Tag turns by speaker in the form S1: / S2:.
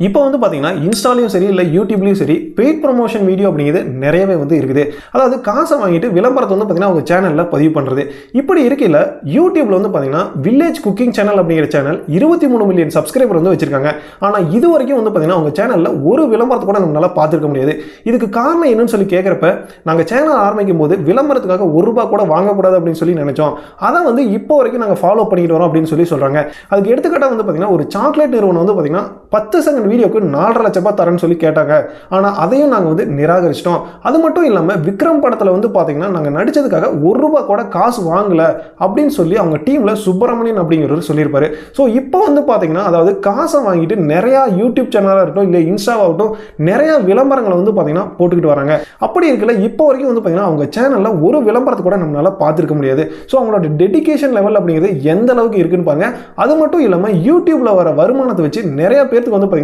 S1: இப்போ வந்து பார்த்தீங்கன்னா இன்ஸ்டாலையும் சரி இல்லை யூடியூப்லையும் சரி பெய்ட் ப்ரொமோஷன் வீடியோ அப்படிங்கிறது நிறையவே வந்து இருக்குது. அதாவது காசை வாங்கிட்டு விளம்பரத்தை வந்து பார்த்தீங்கன்னா அவங்க சேனலில் பதிவு பண்ணுறது. இப்படி இருக்கையில் யூடியூப்ல வந்து பார்த்தீங்கன்னா வில்லேஜ் குக்கிங் சேனல் அப்படிங்கிற சேனல் 23 மில்லியன் சப்ஸ்கிரைபர் வந்து வச்சிருக்காங்க. ஆனால் இது வரைக்கும் வந்து பார்த்தீங்கன்னா அவங்க சேனலில் ஒரு விளம்பரத்தை கூட நம்மளால பார்த்துருக்க முடியாது. இதுக்கு காரணம் என்னன்னு சொல்லி கேட்குறப்ப நாங்கள் சேனல் ஆரம்பிக்கும் போது விளம்பரத்துக்காக ₹1 கூட வாங்கக்கூடாது அப்படின்னு சொல்லி நினைச்சோம். அதை வந்து இப்போ வரைக்கும் நாங்கள் ஃபாலோ பண்ணிட்டு வரோம் அப்படின்னு சொல்லி சொல்கிறாங்க. அதுக்கு எடுத்துக்காட்டாக வந்து பார்த்தீங்கன்னா ஒரு சாக்லேட் நிறுவனம் வந்து பார்த்தீங்கன்னா 10 செகண்ட் வீடியோக்கு 4.5 லட்சம் தரேன்னு சொல்லி கேட்டாங்க. ஆனால் அதையும் நாங்கள் வந்து நிராகரிச்சிட்டோம். அது மட்டும் இல்லாமல் விக்ரம் படத்தில் வந்து பார்த்தீங்கன்னா நாங்கள் நடித்ததுக்காக ₹1 கூட காசு வாங்கலை அப்படின்னு சொல்லி அவங்க டீமில் சுப்பிரமணியன் அப்படிங்கிறவர் சொல்லியிருப்பாரு. ஸோ இப்போ வந்து பார்த்தீங்கன்னா அதாவது காசை வாங்கிட்டு நிறையா யூடியூப் சேனலாக இருக்கட்டும் இல்லை இன்ஸ்டாவாகட்டும் நிறையா விளம்பரங்களை வந்து பார்த்தீங்கன்னா போட்டுக்கிட்டு வராங்க. அப்படி இருக்கல இப்போ வரைக்கும் வந்து பார்த்தீங்கன்னா அவங்க சேனலில் ஒரு விளம்பரத்தை கூட நம்மளால பார்த்துருக்க முடியாது. ஸோ அவங்களோட டெடிகேஷன் லெவல் அப்படிங்கிறது எந்த அளவுக்கு இருக்குன்னு பாருங்க. அது மட்டும் இல்லாமல் யூடியூப்ல வர வருமானத்தை வச்சு நிறைய பேருக்கு வந்து பார்த்தீங்கன்னா